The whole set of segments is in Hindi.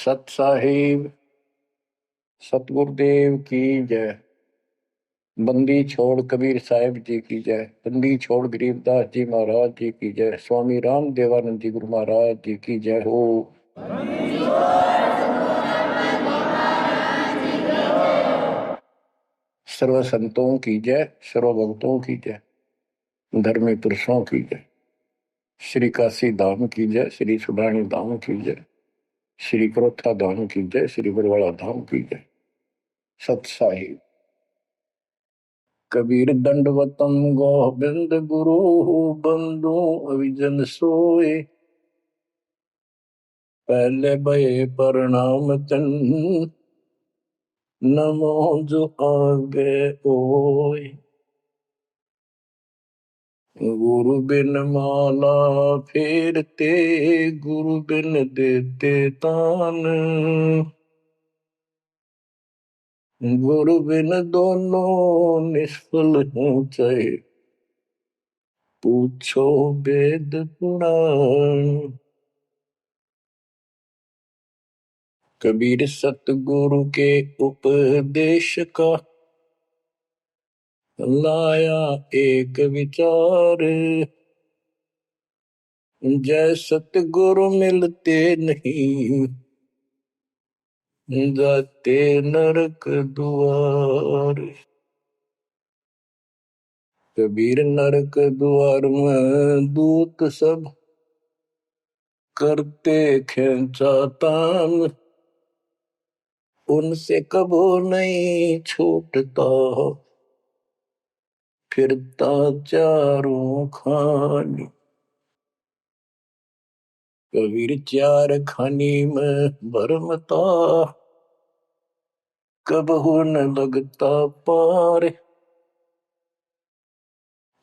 सत साहिब सतगुरुदेव की जय। बंदी छोड़ कबीर साहिब जी की जय। बंदी छोड़ गरीबदास जी महाराज जी की जय। स्वामी राम देवानंद जी गुरु महाराज जी की जय हो। सर्व संतों की जय, सर्व भक्तों की जय, धर्मी पुरुषों की जय। श्री काशी धाम की जय, श्री सुडानी धाम की जय, श्री क्रोथा धाम की जय, श्री बरवाड़ा धाम की जय। सत साहिब कबीर दंडवतम गोविंद गुरु बंधु अविजन सोए। पहले भये प्रणाम तन नमो जो आगे ओए। गुरु बिन माला फेरते, गुरु बिन देते तान। गुरु बिन दोनों निष्फल हैं, चाहे पूछो वेद पुराण। कबीर सतगुरु के उपदेश का लाया एक विचार। जय सतगुरु मिलते नहीं, जाते नरक द्वार। कबीर नरक द्वार में दूत सब करते खेचा तान। उनसे कबो नहीं छूटता, फिरता चारों खानी। कबीर चार खानी में भरमता, कबहू न लगता पार।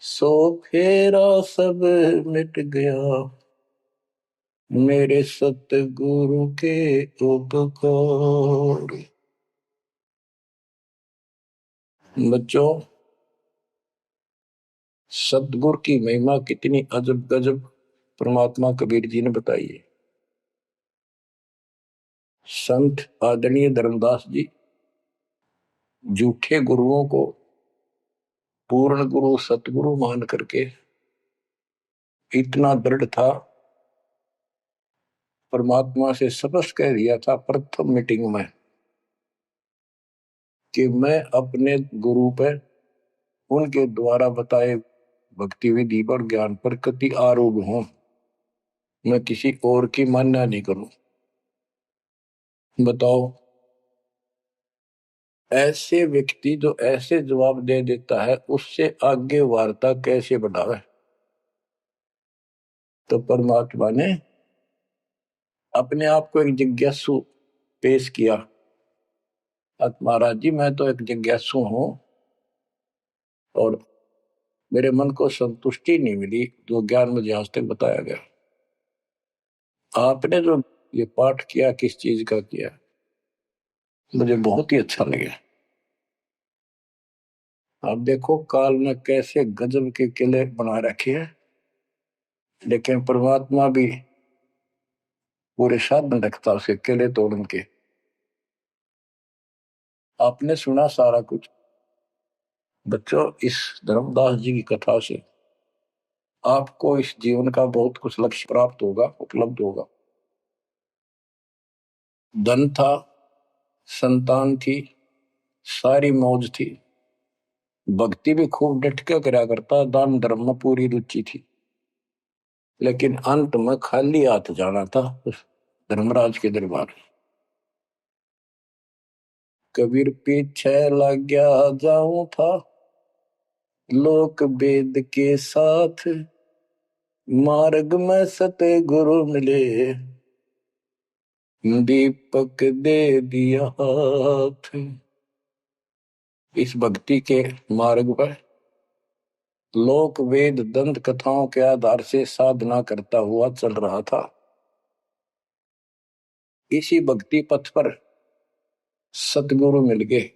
सो फेरा सब मिट गया, मेरे सतगुरु के उपकार। बच्चों, सतगुरु की महिमा कितनी अजब गजब परमात्मा कबीर जी ने बताई है। संत आदरणीय धर्मदास जी झूठे गुरुओं को पूर्ण गुरु सतगुरु मान करके इतना दृढ़ था, परमात्मा से स्पष्ट कह दिया था प्रथम मीटिंग में कि मैं अपने गुरु पर उनके द्वारा बताए भक्ति विधि पर ज्ञान पर कति आरूढ़ हूं। मैं किसी और की मान्य नहीं करूं। बताओ, ऐसे व्यक्ति जो ऐसे जवाब दे देता है उससे आगे वार्ता कैसे बढ़ावे। तो परमात्मा ने अपने आप को एक जिज्ञासु पेश किया। महाराज जी, मैं तो एक जिज्ञासु हूं और मेरे मन को संतुष्टि नहीं मिली जो ज्ञान मुझे आज तक बताया गया। आपने जो ये पाठ किया किस चीज का किया, मुझे बहुत ही अच्छा लगा। आप देखो काल ने कैसे गजब के किले बना रखे हैं, लेकिन परमात्मा भी पूरे साधन रखता उसके किले तोड़न के। आपने सुना सारा कुछ। बच्चों, इस धर्मदास जी की कथा से आपको इस जीवन का बहुत कुछ लक्ष्य प्राप्त होगा, उपलब्ध होगा। धन था, संतान थी, सारी मौज थी, भक्ति भी खूब डट के करा करता, दान धर्म में पूरी रुचि थी, लेकिन अंत में खाली हाथ जाना था उस धर्मराज के दरबार। कबीर पीछे लग गया जाऊं था, लोक वेद के साथ। मार्ग में सतगुरु मिले, दीपक दे दिया हाथ। इस भक्ति के मार्ग पर लोक वेद दंत कथाओं के आधार से साधना करता हुआ चल रहा था। इसी भक्ति पथ पर सतगुरु मिल गए।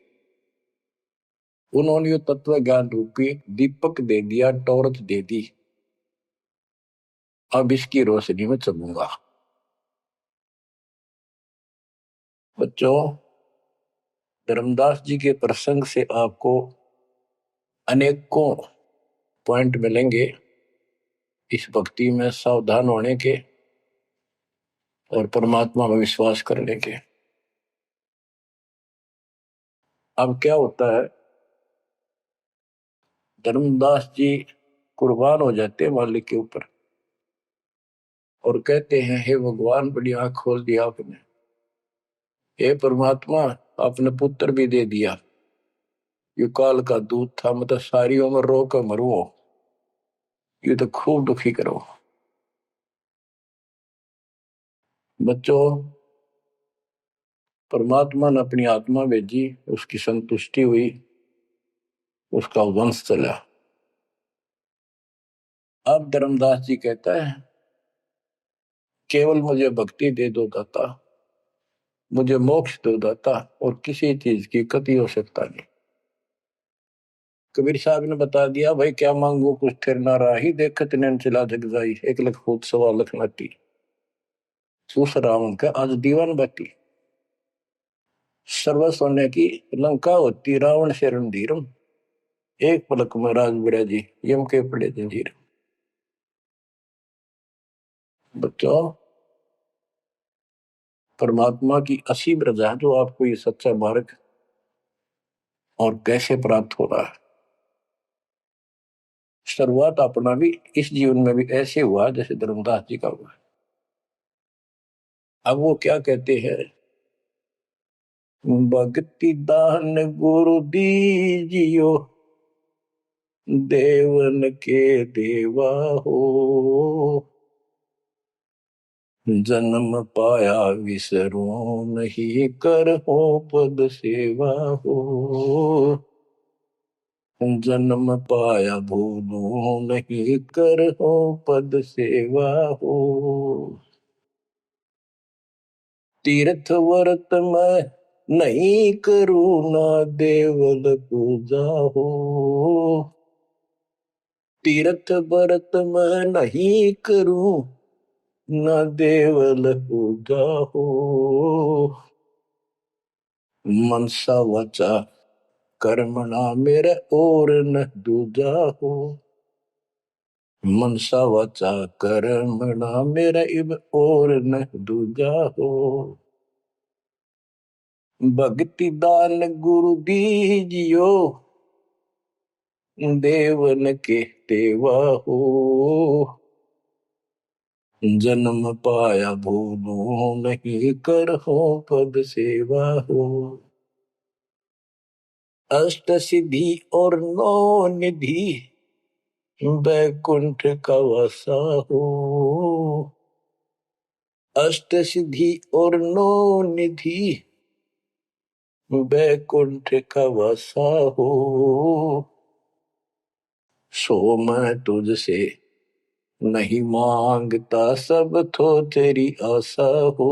उन्होंने तत्व ज्ञान रूपी दीपक दे दिया, टॉर्च दे दी। अब इसकी रोशनी में चलूंगा। बच्चों, धर्मदास जी के प्रसंग से आपको अनेकों पॉइंट मिलेंगे इस भक्ति में सावधान होने के और परमात्मा में विश्वास करने के। अब क्या होता है, धर्मदास जी कुर्बान हो जाते हैं मालिक के ऊपर और कहते हैं, हे भगवान, बड़ी आंख खोल दिया आपने। हे परमात्मा, आपने पुत्र भी दे दिया। युकाल का दूध था, मतलब सारी उम्र रो कर मरो, ये तो खूब दुखी करो। बच्चों, परमात्मा ने अपनी आत्मा भेजी, उसकी संतुष्टि हुई, उसका वंश चला। अब धर्मदास जी कहता है, केवल मुझे भक्ति दे दो दाता, मुझे मोक्ष दो दाता, और किसी चीज की कति हो सकता नहीं। कबीर साहब ने बता दिया, भाई क्या मांगू कुछ थिर ना राही, देखत नैन चला जग जाई, 1 लाख फूट 1.25 लाख नाटी, सूस रावण का आज दीवान बाटी। सर्व सोने की लंका होती, रावण से रणधीरम, एक पलक में राज बिराजी, यम के पड़े जंजीर। बच्चों, परमात्मा की असीम रजा जो आपको ये सच्चा मार्ग और कैसे प्राप्त हो रहा है। शुरुआत अपना भी इस जीवन में भी ऐसे हुआ जैसे धर्मदास जी का हुआ। अब वो क्या कहते हैं, भक्ति दान गुरु दीजियो, देवन के देवा हो, जन्म पाया विसरो नहीं, कर हो पद सेवा हो, जन्म पाया भूलो नहीं, कर हो पद सेवा हो। तीर्थ व्रत में नहीं करूँ, ना देवल पूजा हो, तीर्थ व्रत में नहीं करूँ, ना देवल पूजा हो, मनसा वचा कर्मणा मेरे और न दूजा हो, मनसा वचा कर्मणा मेरा इब और न दूजा हो, भक्ति दान गुरु दीजियो, देवन के देवा हो, जन्म पाया भूलो नहीं, कर हो पद सेवा हो, अष्ट सिद्धि और 9 निधि, बैकुंठ का वासा हो, अष्ट सिद्धि और 9 निधि, बैकुंठ का वासा हो, सो मैं तुझसे नहीं मांगता, सब तो तेरी आशा हो,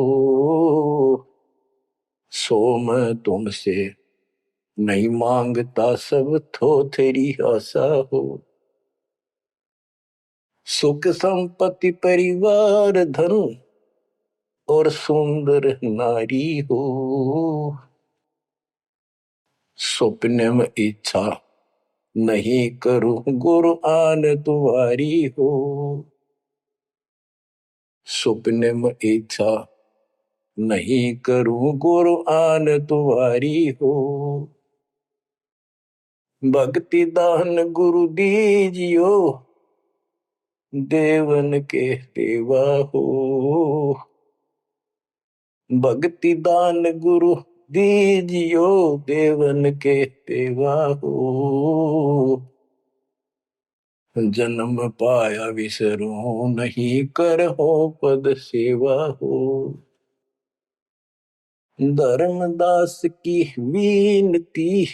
सो मैं तुमसे नहीं मांगता, सब तो तेरी आशा हो, सुख संपत्ति परिवार धन और सुंदर नारी हो, सपने में इच्छा नहीं करूं, गुरु आन तुम्हारी हो, सपने में इच्छा नहीं करूं, गुरु आन तुम्हारी हो, भक्ति दान गुरु दीजियो, देवन के देवा हो, भक्ति दान गुरु दीजियो, देवन के देवा हो, जन्म पाया विसरो नहीं, कर हो पद सेवा हो, धर्मदास की विनती,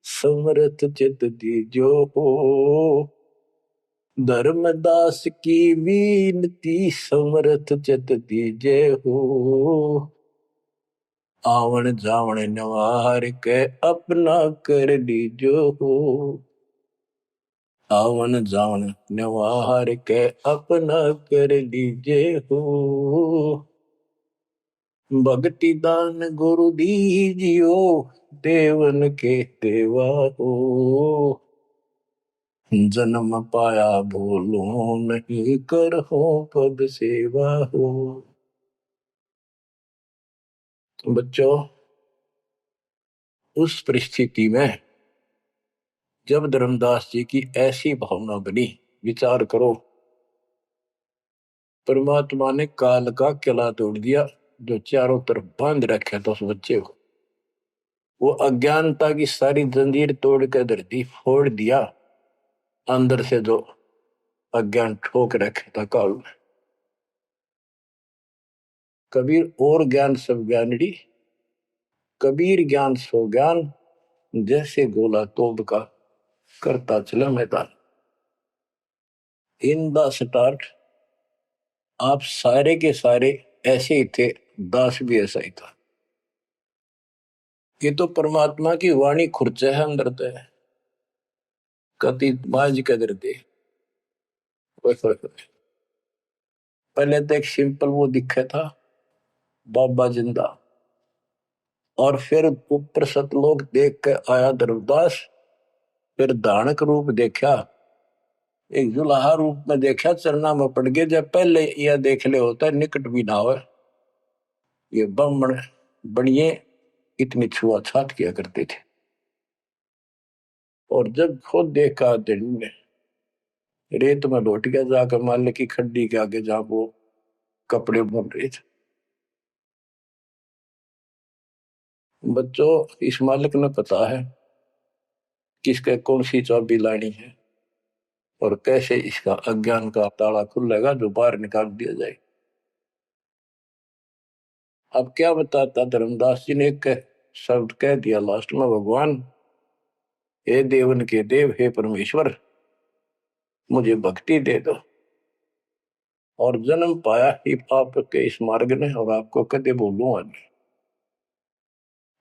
समर्थ चित दीजो हो, धर्मदास की विनती, समर्थ चित दीजे हो, आवन जावन नवार के अपना कर लीजो हो, आवन जावन नवार के अपना कर लीजे हो, भक्ति दान गुरु दीजियो, देवन के देवा हो। जन्म पाया भूलो नहीं, कर हो पद सेवा हो। बच्चों, उस परिस्थिति में जब धर्मदास जी की ऐसी भावना बनी, विचार करो, परमात्मा ने काल का किला तोड़ दिया जो चारों तरफ बांध रखे था उस बच्चे को। वो अज्ञानता की सारी जंजीर तोड़ के धरती फोड़ दिया, अंदर से जो अज्ञान ठोक रखे था काल में। कबीर और ज्ञान सब ज्ञानड़ी, कबीर ज्ञान सो ज्ञान, जैसे गोला तोब का करता चला मैदान। इन द स्टार्ट आप सारे के सारे ऐसे ही थे, दास भी ऐसा ही था। ये तो परमात्मा की वाणी खुर्च है अंदर तो है, कति बाज कदर दे। पहले तो एक सिंपल वो दिखा था बाबा जिंदा, और फिर ऊपर सतलोक देख के आया धर्मदास, फिर धानक रूप देखा, एक जुलाहा रूप में देखा, चरना में पड़ गए। जब पहले यह देख ले होता निकट भी ना हो, ये ब्राह्मण बनिए इतनी छुआछात किया करते थे। और जब खुद देखा दिन में रेत में लौट गया, जाकर माल्य की खड्डी के आगे जहां वो कपड़े बुन रहे थे। बच्चों, इस मालिक ने पता है किसके कौन सी चाबी लानी है और कैसे इसका अज्ञान का ताला खुलेगा जो बाहर निकाल दिया जाए। अब क्या बताता धर्मदास जी ने, एक शब्द कह दिया लास्ट में, भगवान हे देवन के देव, हे परमेश्वर मुझे भक्ति दे दो। और जन्म पाया ही आपके इस मार्ग ने, और आपको कदे बोलूंगा नहीं।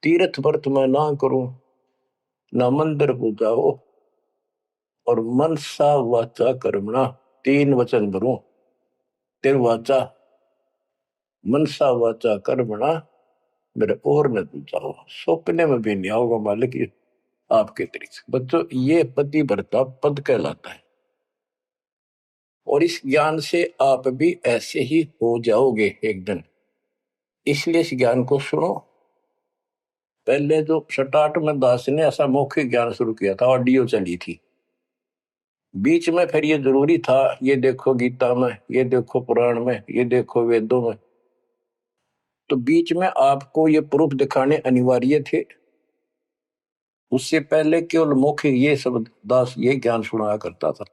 तीर्थ व्रत में ना करूं, ना मंदिर पूजाओ, और मनसा वाचा कर्मणा, तीन वचन भरूं। तेर वाचा, मनसा वाचा कर्मणा, मेरे और न पूजाओ, सपने में भी नहीं आओगे मालिक ये आपके तरीके से। बच्चों, ये पति भरता पद कहलाता है, और इस ज्ञान से आप भी ऐसे ही हो जाओगे एक दिन। इसलिए इस ज्ञान को सुनो। पहले जो स्टार्ट में दास ने ऐसा मौखिक ज्ञान शुरू किया था, ऑडियो चली थी, बीच में फिर ये जरूरी था, ये देखो गीता में, ये देखो पुराण में, ये देखो वेदों में। तो बीच में आपको ये प्रूफ दिखाने अनिवार्य थे। उससे पहले केवल मौखिक ये सब दास ये ज्ञान सुनाया करता था।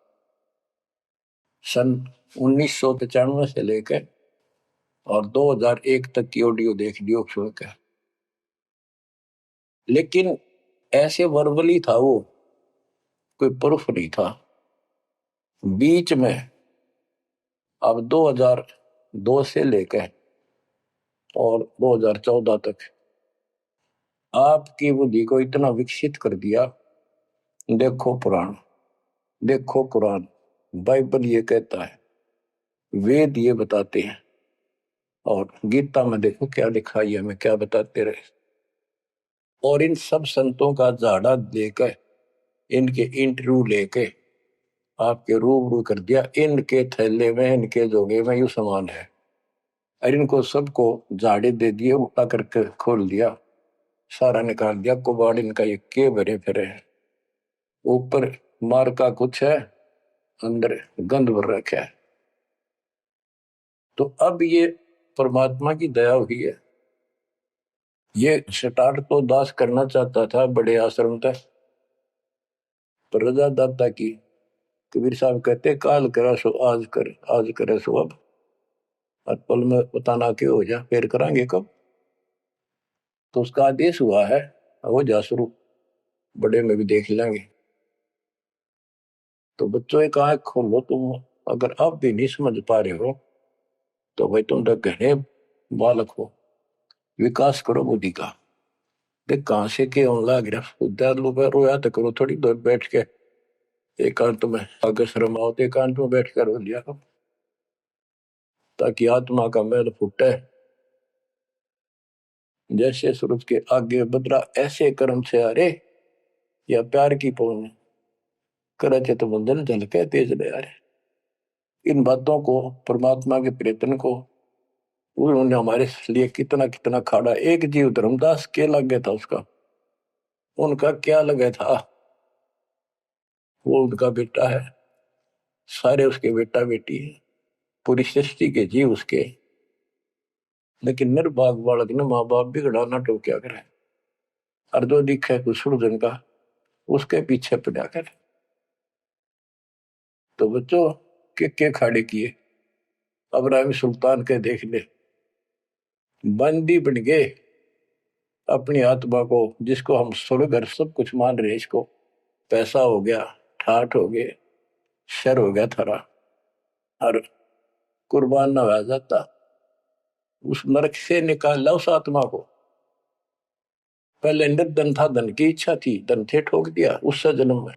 सन 1995 से लेकर और 2001 तक की ऑडियो देख लियो सुन के। लेकिन ऐसे वर्बली था वो, कोई प्रूफ नहीं था। बीच में अब 2002 से लेकर और 2014 तक आपकी बुद्धि को इतना विकसित कर दिया। देखो पुराण, देखो कुरान, बाइबल ये कहता है, वेद ये बताते हैं, और गीता में देखो क्या लिखा है, हमें क्या बताते रहे। और इन सब संतों का झाड़ा लेकर, इनके इंटरव्यू लेके आपके रूबरू कर दिया। इनके थैले में, इनके जोगे में यू सामान है, और इनको सबको झाड़े दे दिए, उल्टा करके खोल दिया, सारा निकाल दिया कुबाड़ इनका, ये के भरे फिरे हैं। ऊपर मार का कुछ है, अंदर गंध भर रखा है। तो अब ये परमात्मा की दया हुई है। ये स्टार्ट तो दास करना चाहता था बड़े आश्रम तक, पर रजा दाता की। कबीर साहब कहते, काल करा सो आज कर, आज करे सो अब, और पल में बताना क्यों हो जा, फिर करांगे कब। तो उसका आदेश हुआ है, हो जा शुरू, बड़े में भी देख लेंगे। तो बच्चों एक आंख खोलो तुम, अगर आप भी नहीं समझ पा रहे हो तो भाई तुम तो घने बालक हो, विकास करो बुद्धि का। देख कहां से के होने लग रहा, उधर लो रोया तो करो थोड़ी देर बैठ के, एकांत में अगर शर्म आओ तो एकांत में बैठ कर रो लिया करो, ताकि आत्मा का मैल फूटे। जैसे सूरज के आगे बदरा ऐसे कर्म से अरे, या प्यार की पौन करते तो बंधन झलके तेज ले आ रहे। इन बातों को परमात्मा के प्रेतन को उन्होंने हमारे लिए कितना कितना खाड़ा। एक जीव धर्मदास के लग गया था उसका, उनका क्या लगा था, वो उनका बेटा है, सारे उसके बेटा बेटी है, पूरी सृष्टि के जीव उसके। लेकिन निर्भाग बालक ने माँ बाप बिगड़ा ना टोक्या करे, और जो दिखा है कुछ सुरजन का उसके पीछे पड़ा कर। तो बच्चों के खाड़े किए, अब्राहिम सुल्तान के देख ले, बंदी बन गए अपनी आत्मा को, जिसको हम स्वर्ग और सब कुछ मान रहे, इसको पैसा हो गया, ठाठ हो गए, शर हो गया थारा, और कुर्बान ना हो जाता, उस नरक से निकाला उस आत्मा को। पहले निर्धन था, धन की इच्छा थी, धन थे ठोक दिया, उससे जन्म में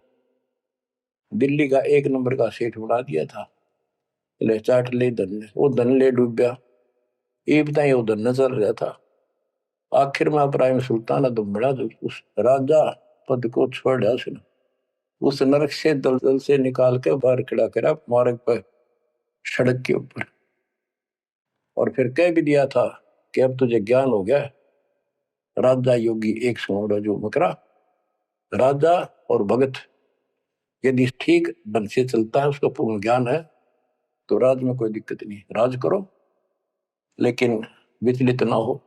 दिल्ली का एक नंबर का सेठ बना दिया था, ले चाट ले धन ने, वो धन ले डूब गया, ये बताइए वो धन न चल रहा था। आखिर में इब्राहिम सुल्तान तो बड़ा उस राजा पद को छोड़ दिया उसने, उस नरक से दलदल से निकाल के बाहर खड़ा करा मार्ग पर, सड़क के ऊपर, और फिर कह भी दिया था कि अब तुझे ज्ञान हो गया। राजा योगी एक सुनो जो मकरा, राजा और भगत यदि ठीक ढंग से चलता है, उसका पूर्ण ज्ञान है, तो राज में कोई दिक्कत नहीं, राज करो लेकिन विचलित ना हो।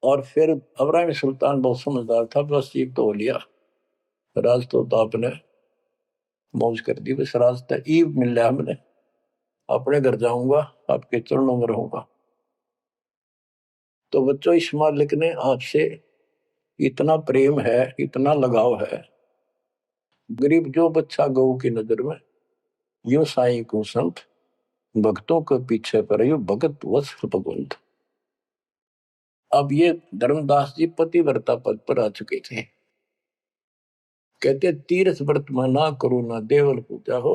और फिर इब्राहिम सुल्तान बहुत समझदार था, बस एक तो हो लिया राज, तो आपने मौज कर दी, बस राज तो ईब मिल रहा, हमने अपने घर जाऊंगा, आपके चरणों में रहूंगा। तो बच्चों इस मालिक ने आपसे इतना प्रेम है, इतना लगाव है, गरीब जो बच्चा गऊ की नजर में, यूं साई को संत भक्तों के पीछे पर यू भगत वत्स भगवंत। अब ये धर्मदास जी पतिव्रता पद पर आ चुके थे, कहते तीर्थ व्रत में ना करो ना देवल पूजा हो,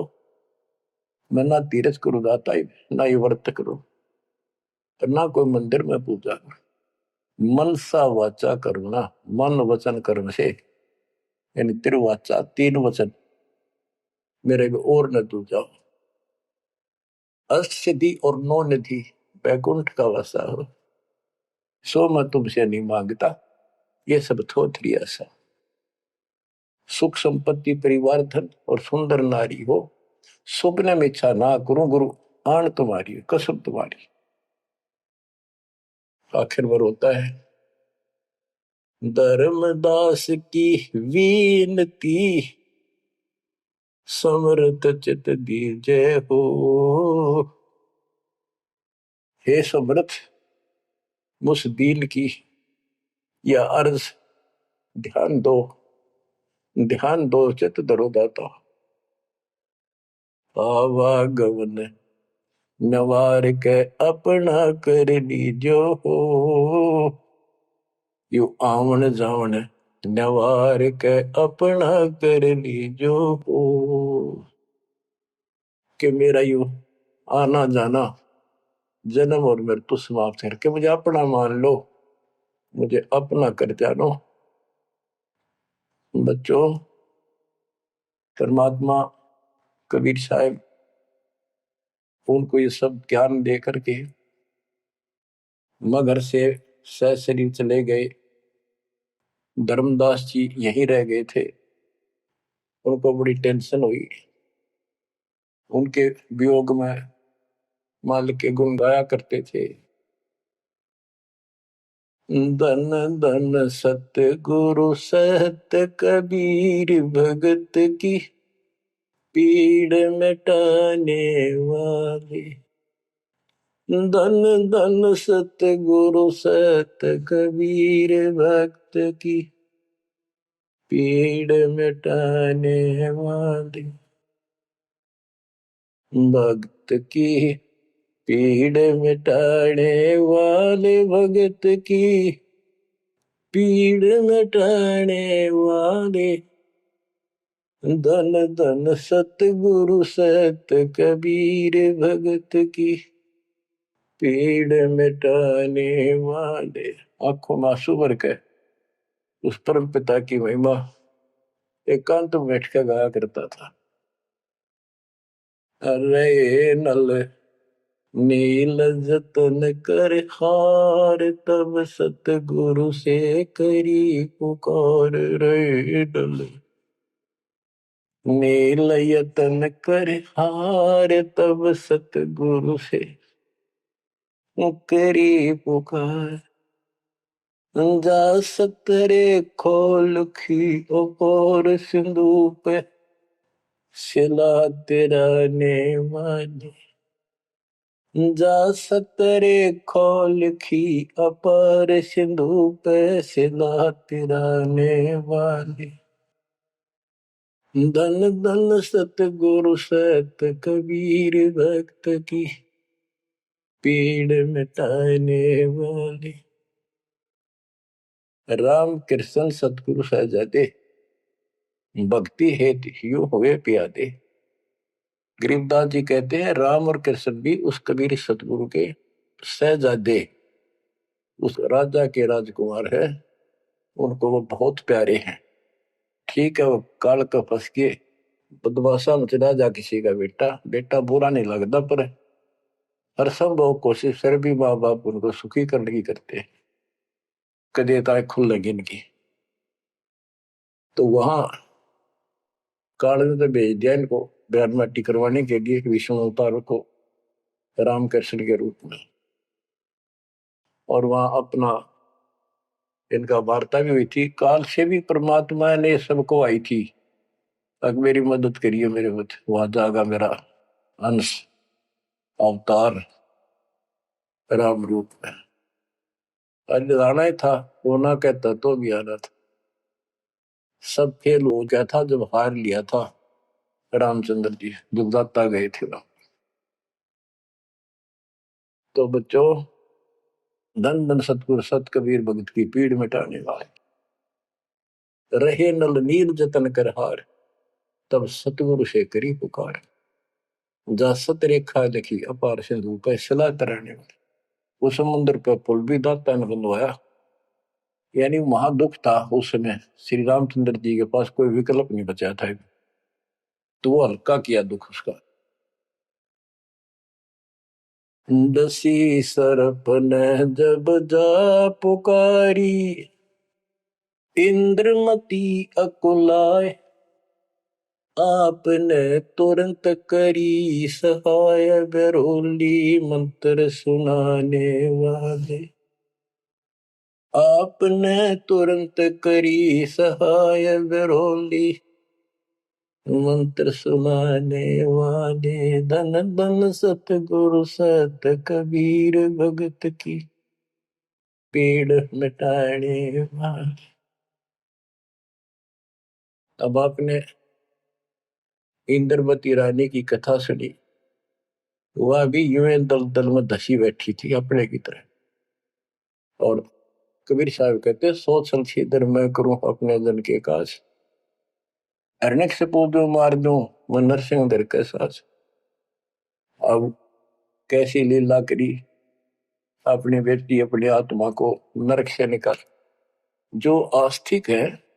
मैं ना तीर्थ करूँ दाता ना ये व्रत करो, ना कोई मंदिर में पूजा करो, मन सा वाचा करना, मन वचन कर्म से, यानी तिरुवाचा तीन वचन मेरे को और न तू जाओ, अष्टसिद्धि और नौ निधि बैकुंठ का वासा हो, सो मैं तुमसे नहीं मांगता, ये सब थोथरी ऐसा, सुख संपत्ति परिवार धन और सुंदर नारी हो, सुपने में इच्छा ना करूं गुरु, आन तुम्हारी कसम तुम्हारी। आखिर में रोता है, धर्मदास की वीनती समर्थ चित दीजे हो, हे समर्थ मुझ दीन की यह अर्ज ध्यान दो, ध्यान दो चित धरो दाता, आवागमन नवार के अपना कर लीजो हो, यू आवन जावन नवार के अपना कर लीजो हो, कि मेरा यू आना जाना जन्म और मृत्यु समाप्त करके मुझे अपना मान लो, मुझे अपना कर जानो। बच्चों परमात्मा कबीर साहब उनको ये सब ज्ञान दे करके मगर से शरीर चले गए, धर्मदास जी यहीं रह गए थे, उनको बड़ी टेंशन हुई, उनके वियोग में मालिक के गुण गाया करते थे, धन धन सत्य गुरु सत्य कबीर भगत की पीड़ मिटाने वाले, धन धन सत्य गुरु सत्य कबीर भक्त की पीड़ मिटाने वाले, भक्त की पीड़ मिटाने वाले, भगत की पीड़ मिटाने वाले, धन धन सतगुरु सत कबीर भगत की पीड़ मिटाने वाले। आंखों में आंसू भर के उस परम पिता की महिमा एकांत में बैठ कर गाया करता था। अरे नल नील जतन कर हार, तब सतगुरु से करी पुकार। रे नल नील यतन कर हार, तब सतगुरु से करी पुकार। जा सतरे खोल खी और सिंधु पे सिला तेरा ने वाली। जा सतरे खोल खी अपार सिंधु पे सिला तेरा ने वाली। धन धन सतगुरु सत कबीर भक्त की पीड़ मिटाने वाली। राम कृष्ण सतगुरु सहजादे, भक्ति हेतु ह्यू हुए प्यादे। गरीबदास जी कहते हैं राम और कृष्ण भी उस कबीर सतगुरु के सहजादे, उस राजा के राजकुमार है, उनको वो बहुत प्यारे हैं। ठीक है, वो काल का फंस के बदमाशा में चला जा किसी का बेटा, बेटा बुरा नहीं लगता, पर हर संभव कोशिश फिर भी माँ बाप उनको सुखी करने की करते हैं, कदे ताए खुल लगी इनकी। तो वहां काल ने तो भेज दिया इनको ब्यादमाटी करवाने के लिए विष्णु अवतार को रामकृष्ण के रूप में। और वहां अपना इनका वार्ता भी हुई थी। काल से भी परमात्मा ने सबको आई थी, अब मेरी मदद करिए, मेरे मत वहां जागा मेरा अंश अवतार राम रूप में। आज आना ही था, होना कहता तो भी आना था। सब फेल हो गया था जब हार लिया था रामचंद्र जी, जब दाता गए थे राम। तो बच्चों, धन धन सतगुरु सत कबीर भगत की पीड़ मिटाने वाले। रहे नल नील जतन कर हार, तब सतगुरु से करी पुकार। जा सत रेखा लिखी अपार सिंधु पे सिला तराने वाले। उस समुद्र पे पुल भी दाता ने बनवाया। यानी वहां दुख था उस समय, श्री रामचंद्र जी के पास कोई विकल्प नहीं बचा था, तो वो हल्का किया दुख उसका। दसी सरप ने जब जा पुकारी, इंद्रमती अकुलाए। आपने तुरंत करी सहाय, बरोली मंत्र सुनाने वाले। आपने तुरंत करी सहाय, बरोली मंत्र सुनाने वाले। धन धन सतगुरु सत कबीर भगत की पीड़ मिटाने वाले। अब आपने इंद्रवती रानी की कथा सुनी, वह भी यूं दल दल में धसी बैठी थी अपने की तरह। और कबीर साहब कहते, सोच छलछीदर मैं करूं अपने जन के काज, अरनक से पूजो मार दूं मैं नरसिंह दर के साथ। अब कैसी लीला करी, अपनी बेटी अपनी आत्मा को नरक से निकाल। जो आस्तिक है,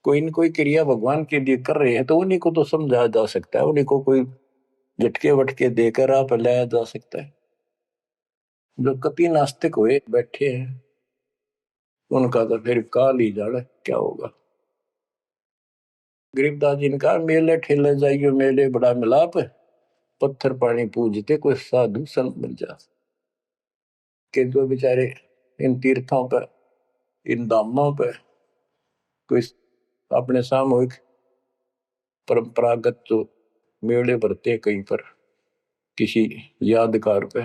कोई न कोई क्रिया भगवान के लिए कर रहे हैं, तो उन्हीं को तो समझाया जा सकता है, उन्हीं को कोई झटके वटके देकर आप लाया जा सकता है। जो कति नास्तिक हुए बैठे हैं, उनका तो फिर काल ही जाने क्या होगा। गरीबदास जी ने कहा, मेले ठेले जाइयो मेले बड़ा मिलाप, पत्थर पानी पूजते कोई साधु संत मिल जा। के जो बेचारे इन तीर्थों पर, इन धामों पर कोई अपने सामूहिक परंपरागत जो मेले भरते कहीं पर किसी यादगार पे,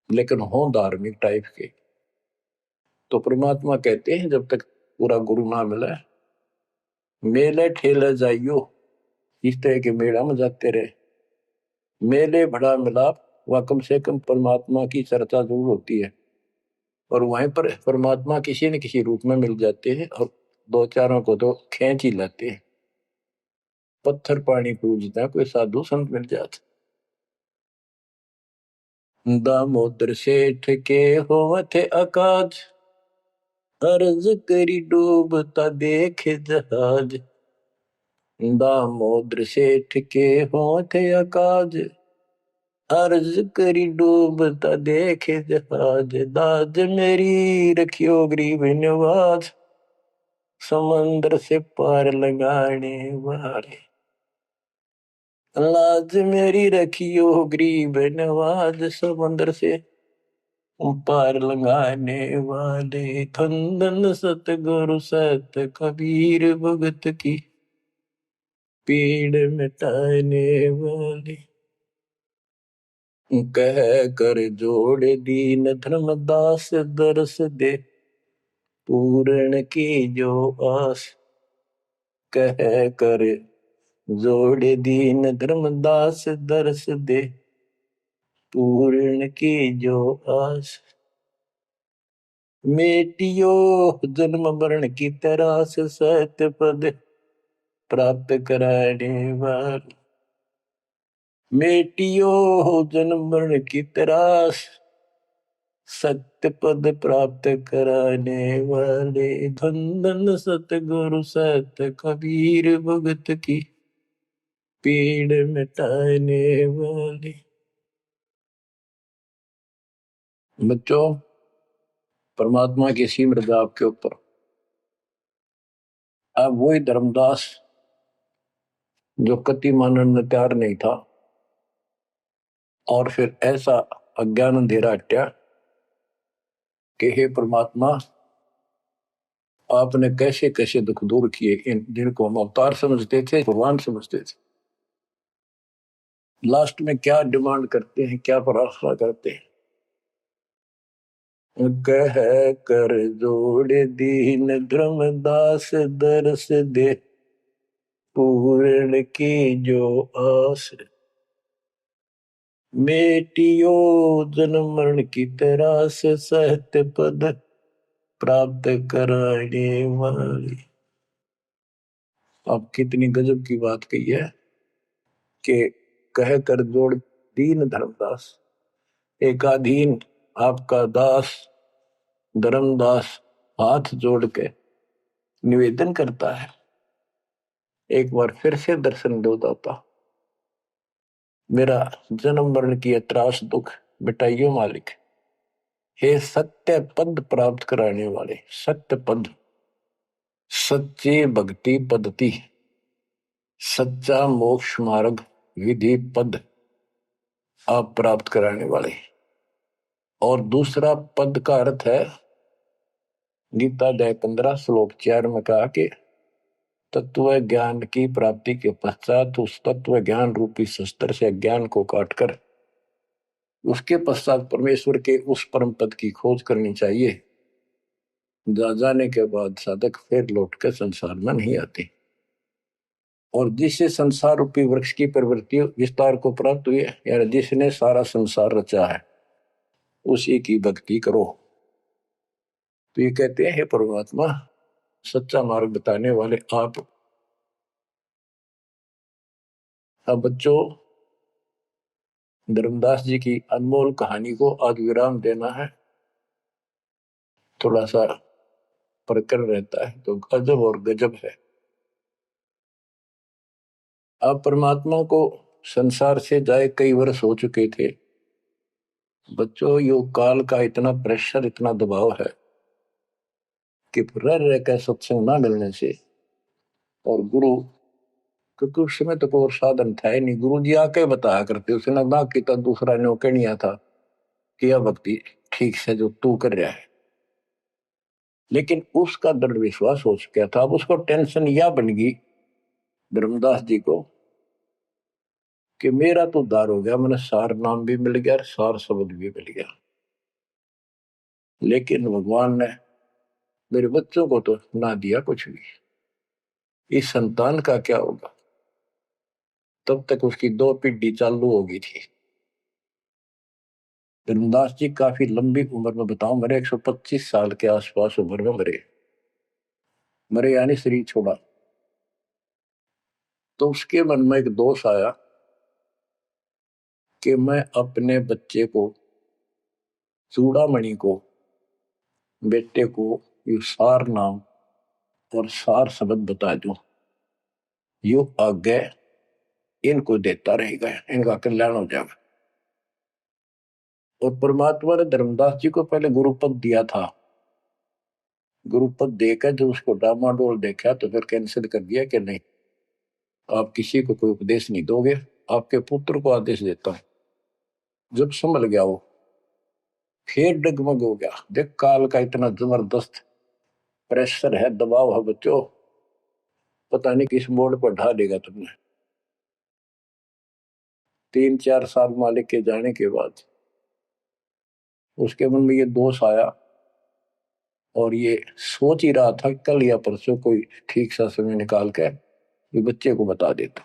लेकिन हो धार्मिक टाइप के, तो परमात्मा कहते हैं जब तक पूरा गुरु ना मिला, मेले ठेले जाइयो, इस तरह के मेला में जाते रहे। मेले बड़ा मिलाप, वह कम से कम परमात्मा की चर्चा जरूर होती है, और वहीं पर परमात्मा किसी न किसी रूप में मिल जाते हैं, और दो चारों को तो खींच ही लाते हैं। पत्थर पानी पूजता कोई साधु संत मिल जाते। दामोदर सेठ के होवत अकाज, अर्ज करी डूबता देखे जहाज। दामोदर सेठ के होवत अकाज, अर्ज करी डूबता देखे जहाज। दाज मेरी रखियो गरीब नवाज, समंदर से पार लगाने वाले। लाज मेरी रखियो गरीब नवाज, समंदर से पार लगाने वाले। धन सतगुरु सत कबीर भगत की, पीड़ मिटाने वाले। कह कर जोड़ दीन धर्मदास, दरस दे पूर्ण की जो आस। कह कर जोड़ दीन धर्मदास, दरस दे पूर्ण की जो आस। मेटियो जन्म मरण की तरास, सत्य पद प्राप्त कराने वाले। मेटियो जन्म मरण की तरास, सत्य पद प्राप्त कराने वाले। धन धन सतगुरु सत कबीर भगत की, पीड़ मिटाने वाले। बच्चों, परमात्मा की सिमरन आपके ऊपर। अब वही धर्मदास जो कति मानने में तैयार नहीं था, और फिर ऐसा अज्ञान अंधेरा हटा कि हे परमात्मा, आपने कैसे कैसे दुख दूर किए। इन जिनको हम अवतार समझते थे, भगवान समझते थे, लास्ट में क्या डिमांड करते हैं, क्या प्रार्थना करते हैं। कह कर जोड़ दीन धर्मदास, दरस दे पूर्ण की जो आस। मेटियो जन्म मरण की तरास, सत्य पद प्राप्त कराने वाली। अब कितनी गजब की बात कही है कि कह कर जोड़ दीन धर्मदास। एक अधीन आपका दास धर्मदास हाथ जोड़ के निवेदन करता है, एक बार फिर से दर्शन दो दाता। मेरा जन्म मरण की त्रास दुख मिटाइयो मालिक। हे सत्य पद प्राप्त कराने वाले। सत्य पद, सच्ची भक्ति पद्धति, सच्चा मोक्ष मार्ग विधि पद आप प्राप्त कराने वाले। और दूसरा पद का अर्थ है, गीता अध्याय 15 श्लोक 4 में कहा कि तत्व ज्ञान की प्राप्ति के पश्चात उस तत्व ज्ञान रूपी शस्त्र से ज्ञान को काटकर उसके पश्चात परमेश्वर के उस परम पद की खोज करनी चाहिए। जा जाने के बाद साधक फिर लौट कर संसार में नहीं आते। और जिससे संसार रूपी वृक्ष की प्रवृत्ति विस्तार को प्राप्त हुई है, यानी जिसने सारा संसार रचा है, उसी की भक्ति करो। तो ये कहते हैं, हे परमात्मा, सच्चा मार्ग बताने वाले आप। अब बच्चों, धर्मदास जी की अनमोल कहानी को आज विराम देना है। थोड़ा सा प्रकरण रहता है तो गजब और गजब है। अब परमात्मा को संसार से जाए कई वर्ष हो चुके थे। बच्चों, योग काल का इतना प्रेशर, इतना दबाव है कि रह रह कर सत्संग ना मिलने से, और गुरु, क्योंकि उस समय तो कोई साधन था ही नहीं, गुरु जी आके बताया करते, उसने ना किया दूसरा ने कहनिया था कि यह भक्ति ठीक से जो तू कर रहा है। लेकिन उसका दृढ़ विश्वास हो चुका था। अब उसको टेंशन यह बन गई धर्मदास जी को कि मेरा तो उद्धार हो गया, मैंने सार नाम भी मिल गया, सार शब्द भी मिल गया, लेकिन भगवान ने मेरे बच्चों को तो ना दिया कुछ भी। इस संतान का क्या होगा? तब तक उसकी दो पीढ़ी चालू हो गई थी। धर्मदास जी काफी लंबी उम्र में, बताऊं, मेरे 125 साल के आसपास उम्र में मरे। मरे यानी शरीर छोड़ा। तो उसके मन में एक दोष आया कि मैं अपने बच्चे को चूड़ामणि को, बेटे को यू सार नाम और सार शब्द बता दो, यू आगे इनको देता रहेगा, इनका कल्याण हो जाएगा। और परमात्मा ने धर्मदास जी को पहले गुरुपद दिया था। गुरुपद देकर जब उसको डामाडोल देखा तो फिर कैंसिल कर दिया कि नहीं, आप किसी को कोई उपदेश नहीं दोगे, आपके पुत्र को आदेश देता हूं। जब संभल गया वो, फिर डगमग हो गया। देख काल का इतना जबरदस्त प्रेशर है, दबाव है बच्चों, पता नहीं किस मोड़ पर ढा देगा तुमने। 3-4 साल मालिक के जाने के बाद उसके मन में ये दोष आया और ये सोच ही रहा था कल या परसों कोई ठीक सा समय निकाल कर ये बच्चे को बता देता।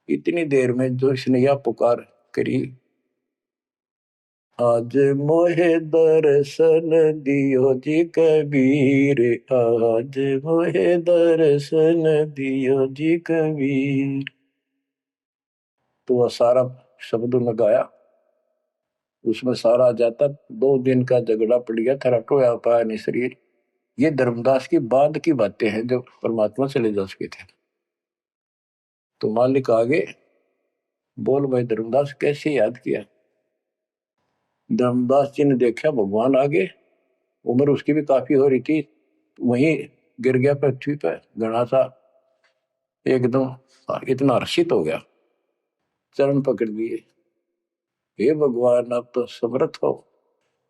इतनी देर में जो इसने यह पुकार करी, आज मोहे दर्शन दियो जी कबीर, आज मोहे दर्शन दियो जी कबीर। तो वह सारा शब्दों में गाया, उसमें सारा जाता। 2 दिन का झगड़ा पड़ गया था, टोया पाया नहीं शरीर। ये धर्मदास की बाद की बातें हैं जब परमात्मा चले जा चुके थे। तो मालिक आगे बोल भाई धर्मदास कैसे याद किया। धर्मदास जी ने देखा भगवान आगे, उम्र उसकी भी काफी हो रही थी, वहीं गिर गया पृथ्वी पर घना सा, एकदम इतना हर्षित हो गया, चरण पकड़ लिए। हे भगवान आप तो समर्थ हो,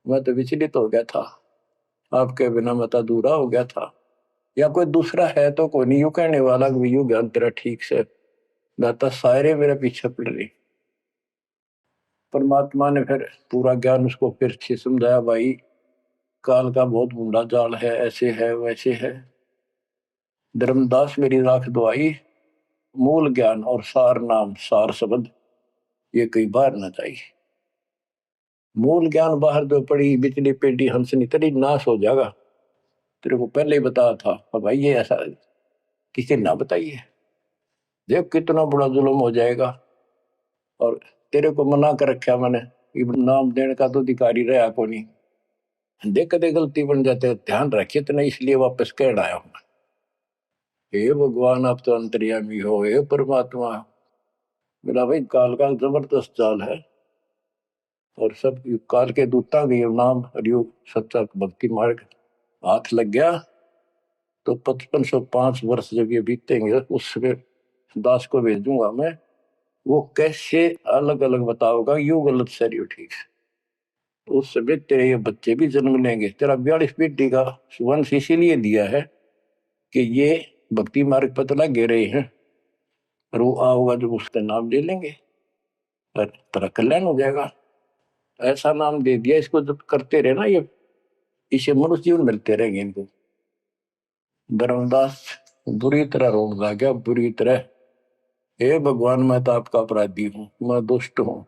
मैं तो विचलित हो गया था, आपके बिना मैं तो अधूरा हो गया था। या कोई दूसरा है तो कोई नहीं, यू कहने वाला यू ज्ञान तेरा ठीक से दाता, सारे मेरे पीछे पड़ रही। परमात्मा ने फिर पूरा ज्ञान उसको फिर से समझाया, भाई काल का बहुत बूढ़ा जाल है, ऐसे है वैसे है। धर्मदास मेरी राख दुआई, मूल ज्ञान और सार नाम सार शब्द ये कई बार ना चाहिए। मूल ज्ञान बाहर जो पड़ी बिजली पेटी हंसनी तेरी नाश हो जाएगा। तेरे को पहले ही बताया था, और भाई ये ऐसा किसी ना बताइए, देख कितना बड़ा जुल्म हो जाएगा। और तेरे को मना कर रखा मैंने, नाम देने का तो अधिकारी रहा को नहीं, देख कदे गलती बन जाते, ध्यान रखिए तो नहीं, इसलिए वापस कह आया हूं। हे भगवान आप तो अंतर्यामी हो, हे परमात्मा। मेरा भाई काल का जबरदस्त जाल है, और सब काल के दूता भी नाम हरियो सच्चा भक्ति मार्ग हाथ लग गया तो 5505 वर्ष जब ये बीतेंगे उस समय दास को भेजूंगा मैं, वो कैसे अलग अलग बताओगा, यू गलत सर यू ठीक है। उस समय तेरे ये बच्चे भी जन्म लेंगे। तेरा 42 पीढ़ी का वंश इसीलिए दिया है कि ये भक्ति मार्ग पर तो गे रहे हैं, और वो आओगा जब उसका नाम ले लेंगे और तेरा कल्याण हो जाएगा। ऐसा नाम दे दिया, इसको जब करते रहे ना, ये इसे मनुष्य जीवन मिलते रहेंगे इनको। धर्मदास बुरी तरह रोन ला गया, बुरी तरह। हे भगवान मैं तो आपका अपराधी हूँ, मैं दुष्ट हूँ,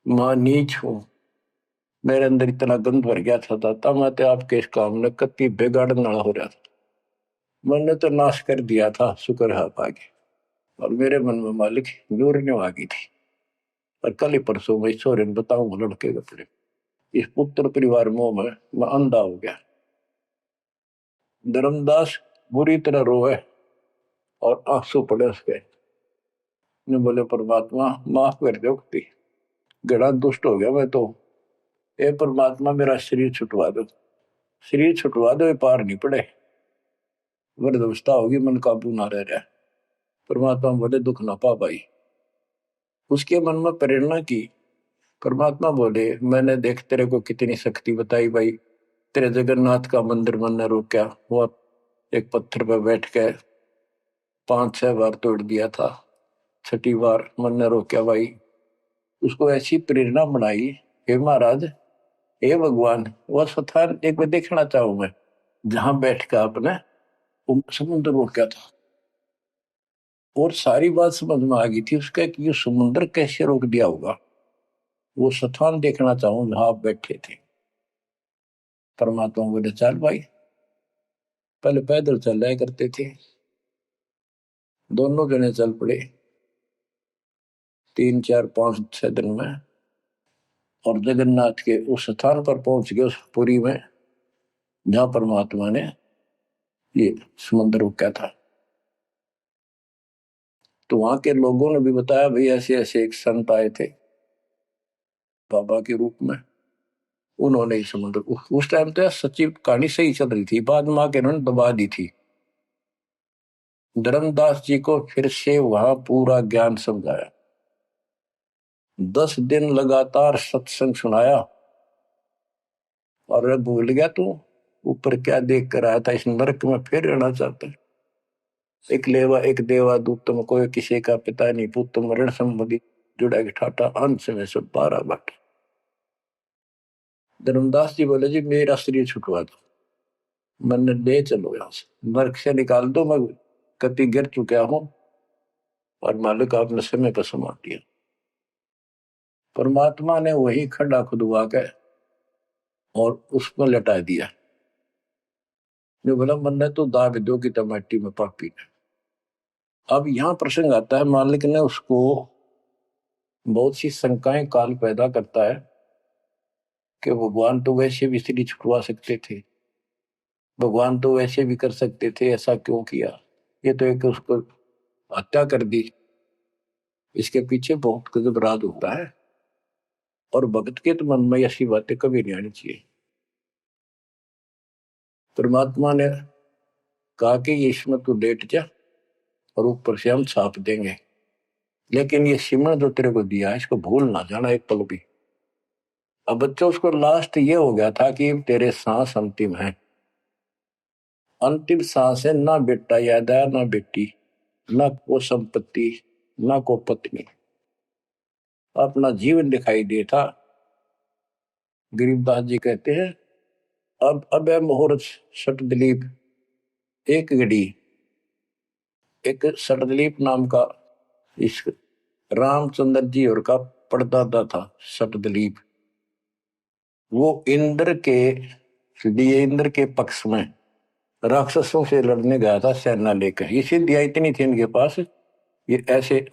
मैं नीच हूँ, मेरे अंदर इतना गंद भर गया था दाता, मैं तो आपके इस काम में कति बिगाड़न वाला हो रहा था, मैंने तो नाश कर दिया था, शुक्र है आप आगे। और मेरे मन में मालिक न्यूरने आ गई थी, और कल ही परसों मैं ईश्वर बताऊंगा लड़के कपड़े इस पुत्र परिवार मोह में मैं अंधा हो गया। धर्मदास बुरी तरह रोए और आंसू पड़े उसके, ने बोले परमात्मा माफ कर दो, गड़ा दुष्ट हो गया मैं तो, ए परमात्मा मेरा शरीर छुटवा दो, शरीर छुटवा दो, ये पार नहीं पड़े, वृद्धावस्था होगी, मन काबू ना रह रहा। परमात्मा बोले दुख ना पा भाई। उसके मन में प्रेरणा की, परमात्मा बोले मैंने देख तेरे को कितनी शक्ति बताई भाई, तेरे जगन्नाथ का मंदिर मन ने रोका, वो एक पत्थर पर बैठ के 5-6 बार तोड़ दिया था, 6ठी बार मन ने रोका भाई। उसको ऐसी प्रेरणा बनाई, हे महाराज हे भगवान, वह स्थान एक बार देखना चाहूं मैं जहां बैठ कर आपने समुद्र रोका था। और सारी बात समझ में आ गई थी उसका कि ये समुद्र कैसे रोक दिया होगा, वो स्थान देखना चाहूं जहां आप बैठे थे। परमात्मा बोले चल भाई, पहले पैदल चल रहे करते थे, दोनों जने चल पड़े। 3-4-5-6 दिन में और जगन्नाथ के उस स्थान पर पहुंच गए, उस पुरी में जहां परमात्मा ने ये समुद्र रोका था। तो वहां के लोगों ने भी बताया भाई ऐसे ऐसे एक संत आए थे बाबा के रूप में, उन्होंने ही समुद्र, उस टाइम तो सच्ची कहानी सही चल रही थी, बाद में आके उन्होंने दबा दी थी। धर्मदास जी को फिर से वहां पूरा ज्ञान समझाया, 10 दिन लगातार सत्संग सुनाया। और भूल गया तू ऊपर क्या देख कर आया था, इस नरक में फिर रहना चाहता है। एक लेवा एक देवा दूतम, कोई किसी का पिता नहीं पुतम, ऋण संबंधी जुड़ा ठाटा, अंश में सब 12 बट। धर्मदास जी बोले जी मेरा शरीर छुटवा दो, मैंने ले चलो यहां से, नरक से निकाल दो, मैं कति गिर चुका हूं और मालिक आपने समय पर संभाल दिया। परमात्मा ने वही खड्डा खुदवा के और उसको लटा दिया। जो बोला मन तो दाग दो की टमाटी में पापी ने। अब यहां प्रसंग आता है, मालिक ने उसको बहुत सी शंकाएं काल पैदा करता है कि भगवान तो वैसे भी स्त्री छुटवा सकते थे, भगवान तो वैसे भी कर सकते थे, ऐसा क्यों किया, ये तो एक उसको हत्या कर दी। इसके पीछे बहुत गजब राज होता है, और भक्त के तो मन में ऐसी बातें कभी नहीं आनी चाहिए। परमात्मा ने कहा कि ये इसमें तू लेट जा और ऊपर से हम छाप देंगे, लेकिन ये सिमरण जो तेरे को दिया है इसको भूल ना जाना एक पल भी। अब बच्चों उसको लास्ट ये हो गया था कि तेरे सांस अंतिम है, अंतिम सांस है, ना बेटा याद आया ना बेटी, ना को संपत्ति, ना को पत्नी, अपना जीवन दिखाई देता। गरीबदास जी कहते हैं अब है मुहूर्त सट दिलीप, एक घड़ी, एक सटदलीप नाम का इस रामचंद्र जी और का परदादा था सटदलीप। वो इंद्र के लिए, इंद्र के पक्ष में राक्षसों से लड़ने गया था सेना लेकर। ये सिद्धियां इतनी थी इनके पास, ये ऐसे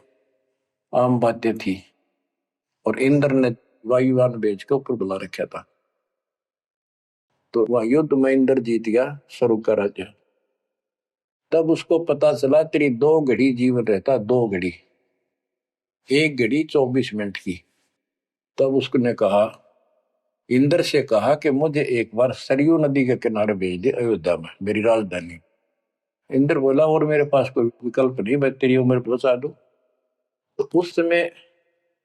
आम बातें थी। और इंद्र ने वायुयान भेज के ऊपर बुला रखा था, तो वह युद्ध में इंद्र जीत गया स्वर्ग का राज्य। तब उसको पता चला तेरी 2 घड़ी जीवन रहता, 2 घड़ी, 1 घड़ी 24 मिनट की। तब उसने कहा, इंद्र से कहा कि मुझे एक बार सरयू नदी के किनारे भेज दे अयोध्या में, मेरी राजधानी। इंद्र बोला और मेरे पास कोई विकल्प नहीं, मैं तेरी उम्र पहुंचा दूं। तो उस समय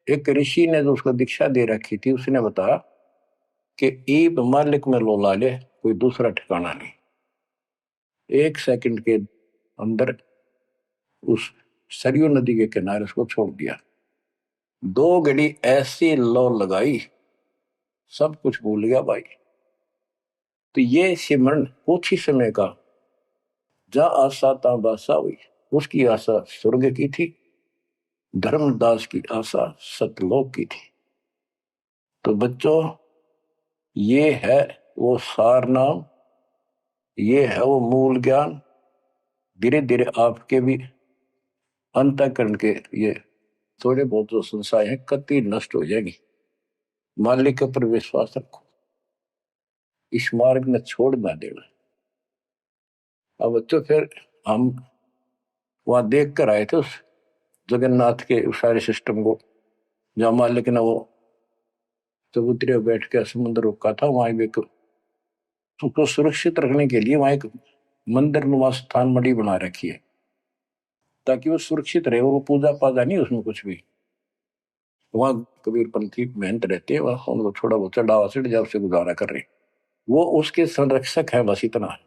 एक ऋषि ने जो उसको दीक्षा दे रखी थी, उसने बताया कि ईब मालिक में लोला ले, कोई दूसरा ठिकाना नहीं। 1 सेकंड के अंदर उस सरयू नदी के किनारे उसको छोड़ दिया। 2 घड़ी ऐसी लो लगाई, सब कुछ भूल गया भाई। तो ये सिमरन कुछ ही समय का, जा आशा ता बासा हुई, उसकी आशा स्वर्ग की थी, धर्मदास की आशा सतलोक की थी। तो बच्चों ये है वो सार नाम, ये है वो मूल ज्ञान। धीरे धीरे आपके भी अंतःकरण के ये थोड़े बहुत जो संशय है कति नष्ट हो जाएगी। मालिक पर विश्वास रखो, इस मार्ग में छोड़ ना देना। अब बच्चों फिर हम वहां देख कर आए थे उस जगन्नाथ के सारे सिस्टम को, जहां मालिक ने वो चबूतरे बैठ के समुद्र रोका था। वहां भी उसको सुरक्षित रखने के लिए वहां एक मंदिर नुमा स्थान मणि बना रखी है, ताकि वो सुरक्षित रहे, वो पूजा पाजा नहीं उसमें कुछ भी। वहां कबीर पंथी मेहनत रहते हैं, वहां उनको थोड़ा बहुत चढ़ावा चढ़ जाए उससे गुजारा कर रहे, वो उसके संरक्षक है, बस इतना है।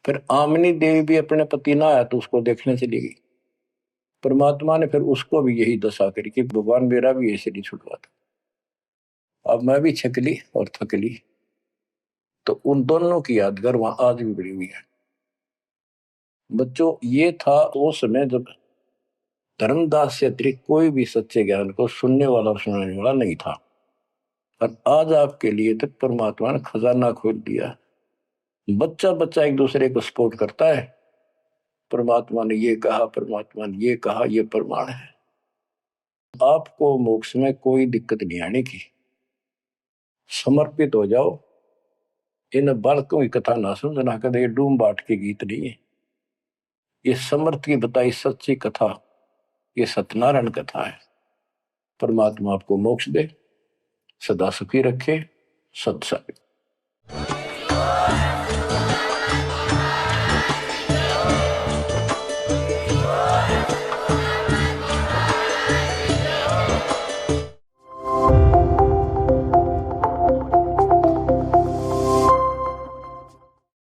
फिर आमनी देवी भी अपने पति ना आया तो उसको देखने चली गई। परमात्मा ने फिर उसको भी यही दशा करी कि भगवान मेरा भी ऐसे नहीं छुटवा था। अब मैं भी छकली और थकली, तो उन दोनों की यादगार वहां आज भी बड़ी हुई है। बच्चों ये था वो समय जब धर्मदास से अतिरिक्त कोई भी सच्चे ज्ञान को सुनने वाला और सुनाने वाला नहीं था, और आज आपके लिए तक परमात्मा ने खजाना खोल दिया। बच्चा बच्चा एक दूसरे को सपोर्ट करता है, परमात्मा ने ये कहा, परमात्मा ने ये कहा, ये प्रमाण है। आपको मोक्ष में कोई दिक्कत नहीं आने की। समर्पित हो जाओ। इन बालकों की कथा ना समझना कदे डूम बाट के गीत नहीं है। ये समर्थ की बताई सच्ची कथा, ये सत्यनारायण कथा है। परमात्मा आपको मोक्ष दे, सदा सुखी रखे। सत्संग।